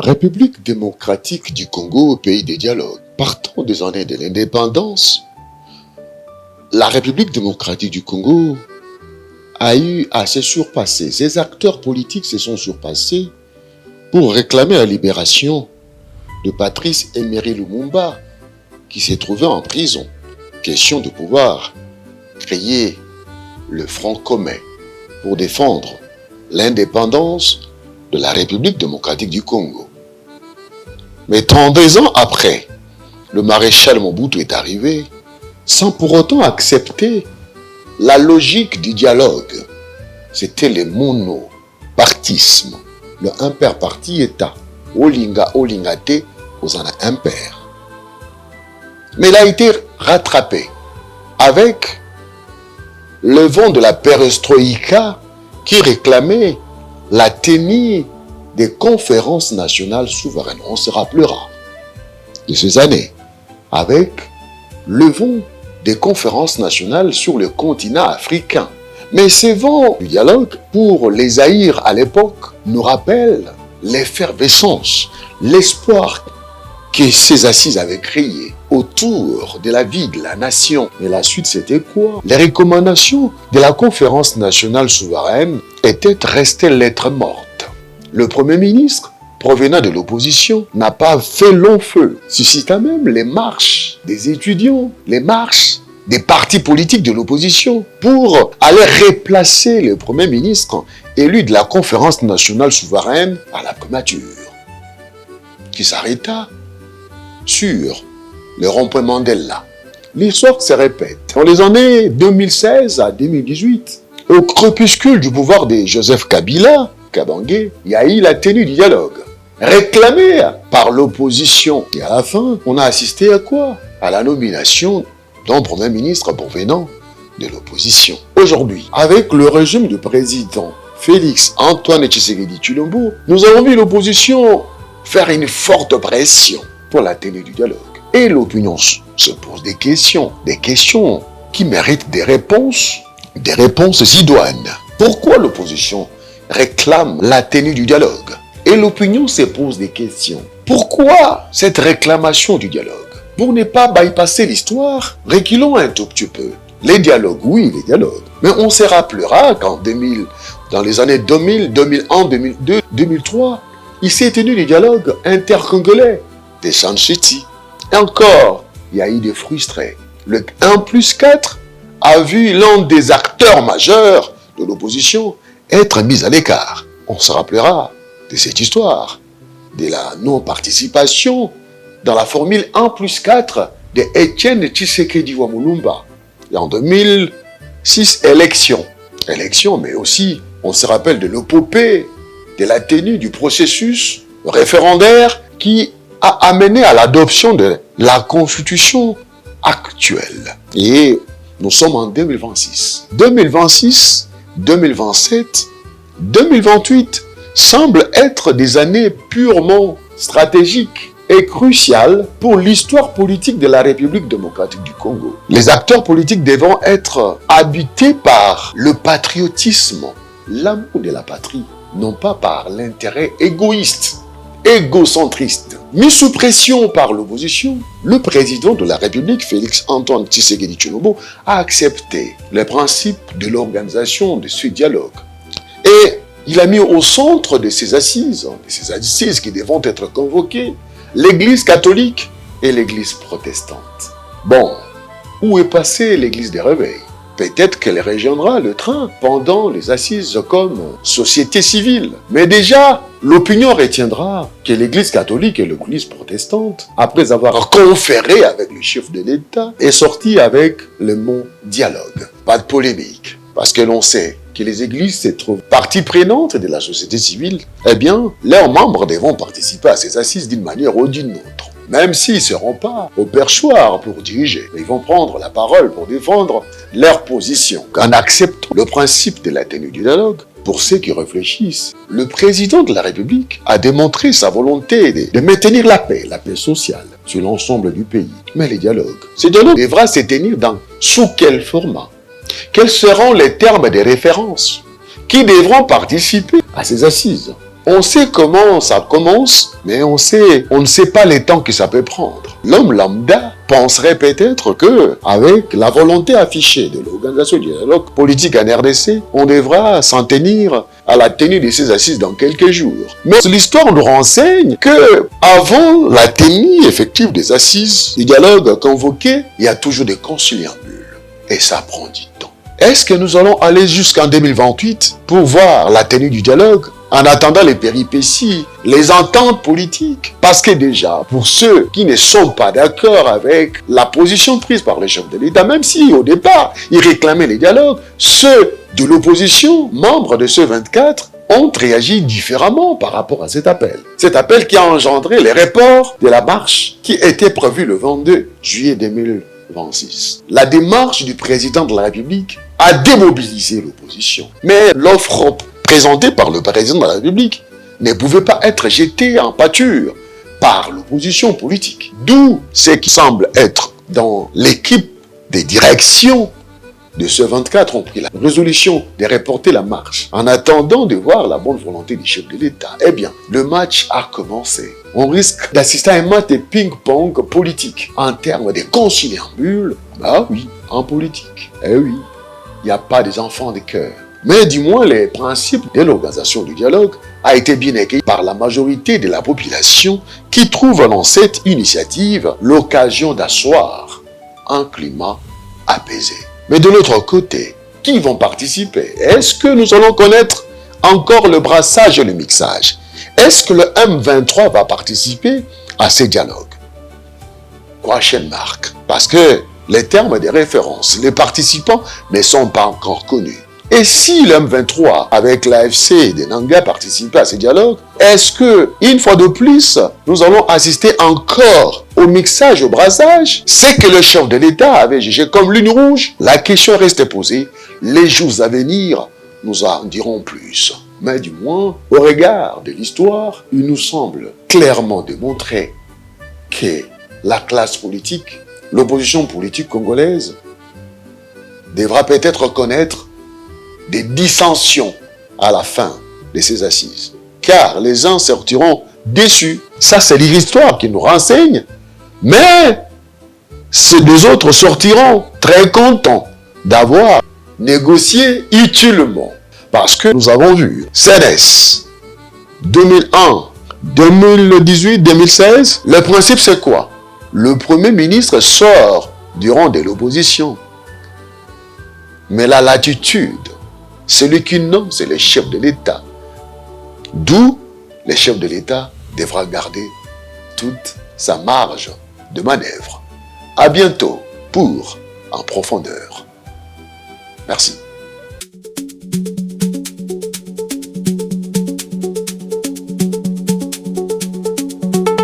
République démocratique du Congo, pays des dialogues. Partant des années de l'indépendance, la République démocratique du Congo a eu à se surpasser. Ses acteurs politiques se sont surpassés pour réclamer la libération de Patrice Emery Lumumba, qui s'est trouvé en prison. Question de pouvoir créer le Front commun pour défendre l'indépendance de la République démocratique du Congo. Mais 32 ans après, le maréchal Mobutu est arrivé sans pour autant accepter la logique du dialogue. C'était le monopartisme, le imper-parti-État. Olinga, Olingate, Ozana imper. Mais il a été rattrapé avec le vent de la perestroïka qui réclamait la tenue des conférences nationales souveraines. On se rappellera de ces années avec le vent des conférences nationales sur le continent africain. Mais ces vents du dialogue, pour les Zaïre à l'époque, nous rappellent l'effervescence, l'espoir que ces assises avaient créé autour de la vie de la nation. Mais la suite, c'était quoi? Les recommandations de la conférence nationale souveraine étaient restées lettres mortes. Le Premier ministre, provenant de l'opposition, n'a pas fait long feu, suscitant même les marches des étudiants, les marches des partis politiques de l'opposition pour aller replacer le Premier ministre élu de la conférence nationale souveraine à la primature, qui s'arrêta sur le rond-point Mandela. L'histoire se répète. Dans les années 2016 à 2018, au crépuscule du pouvoir de Joseph Kabila, Kabangé, il y a eu la tenue du dialogue, réclamée par l'opposition. Et à la fin, on a assisté à quoi? À la nomination d'un Premier ministre provenant de l'opposition. Aujourd'hui, avec le régime du président Félix Antoine Tshisekedi Tshilombo, nous avons vu l'opposition faire une forte pression pour la tenue du dialogue. Et l'opinion se pose des questions qui méritent des réponses idoines. Pourquoi l'opposition réclame la tenue du dialogue? Et l'opinion se pose des questions. Pourquoi cette réclamation du dialogue? Pour ne pas bypasser l'histoire, reculons un tout petit peu. Les dialogues, oui, les dialogues. Mais on se rappellera qu'en 2000, dans les années 2000, 2001, 2002, 2003, il s'est tenu des dialogues intercongolais, des Sun City. Et encore, il y a eu des frustrés. Le 1+4 a vu l'un des acteurs majeurs de l'opposition être mis à l'écart. On se rappellera de cette histoire, de la non-participation dans la formule 1+4 de Etienne Tshisekedi Lumumba. Et en 2006, élection, mais aussi, on se rappelle de l'épopée, de la tenue du processus référendaire qui a amené à l'adoption de la constitution actuelle. Et nous sommes en 2026. 2026, 2027, 2028 semblent être des années purement stratégiques et cruciales pour l'histoire politique de la République démocratique du Congo. Les acteurs politiques devront être habités par le patriotisme, l'amour de la patrie, non pas par l'intérêt égoïste, égocentriste. Mis sous pression par l'opposition, le président de la République, Félix Antoine Tshisekedi Tshilombo, a accepté les principes de l'organisation de ce dialogue. Et il a mis au centre de ces assises qui devront être convoquées, l'Église catholique et l'Église protestante. Bon, où est passée l'Église des réveils? Peut-être qu'elle rejoindra le train pendant les assises comme société civile. Mais déjà, l'opinion retiendra que l'Église catholique et l'Église protestante, après avoir conféré avec le chef de l'État, est sortie avec le mot dialogue. Pas de polémique. Parce que l'on sait que les églises se trouvent partie prenante de la société civile, eh bien, leurs membres devront participer à ces assises d'une manière ou d'une autre. Même s'ils ne seront pas au perchoir pour diriger, ils vont prendre la parole pour défendre leur position. En acceptant le principe de la tenue du dialogue, pour ceux qui réfléchissent, le président de la République a démontré sa volonté de maintenir la paix sociale sur l'ensemble du pays. Mais les dialogues, ce dialogue devra se tenir sous quel format? Quels seront les termes de référence qui devront participer à ces assises? On sait comment ça commence, mais on ne sait pas les temps que ça peut prendre. L'homme lambda penserait peut-être que, avec la volonté affichée de l'organisation du dialogue politique en RDC, on devra s'en tenir à la tenue de ces assises dans quelques jours. Mais l'histoire nous renseigne que, avant la tenue effective des assises du dialogue convoqué, il y a toujours des conciliabules. Et ça prend du temps. Est-ce que nous allons aller jusqu'en 2028 pour voir la tenue du dialogue en attendant les péripéties, les ententes politiques? Parce que déjà, pour ceux qui ne sont pas d'accord avec la position prise par les chefs de l'État, même si au départ, ils réclamaient les dialogues, ceux de l'opposition, membres de ce 24, ont réagi différemment par rapport à cet appel. Cet appel qui a engendré les reports de la marche qui était prévue le 22 juillet 2026. La démarche du président de la République a démobilisé l'opposition. Mais l'offre présentée par le président de la République ne pouvait pas être jetée en pâture par l'opposition politique. D'où ce qui semble être dans l'équipe des directions de ce 24 ont pris la résolution de reporter la marche en attendant de voir la bonne volonté du chef de l'État. Eh bien, le match a commencé. On risque d'assister à un match de ping-pong politique en termes de conciliabule. Ah oui, en politique. Eh oui, il n'y a pas des enfants de cœur. Mais du moins, les principes de l'organisation du dialogue a été bien accueilli par la majorité de la population qui trouve dans cette initiative l'occasion d'asseoir un climat apaisé. Mais de l'autre côté, qui vont participer? Est-ce que nous allons connaître encore le brassage et le mixage? Est-ce que le M23 va participer à ces dialogues? Prochaine marque. Parce que les termes de référence, les participants ne sont pas encore connus. Et si le M23 avec l'AFC de Nanga participait à ces dialogues, est-ce que, une fois de plus, nous allons assister encore au mixage, au brassage? C'est que le chef de l'État avait jugé comme lune rouge. La question reste posée. Les jours à venir nous en diront plus. Mais du moins, au regard de l'histoire, il nous semble clairement démontrer que la classe politique, l'opposition politique congolaise, devra peut-être connaître des dissensions à la fin de ces assises. Car les uns sortiront déçus. Ça, c'est l'histoire qui nous renseigne. Mais ces deux autres sortiront très contents d'avoir négocié utilement. Parce que nous avons vu CNS 2001, 2018, 2016. Le principe, c'est quoi? Le Premier ministre sort du rang de l'opposition. Mais la latitude, celui qui nomme, c'est le chef de l'État. D'où le chef de l'État devra garder toute sa marge de manœuvre. À bientôt pour En Profondeur. Merci.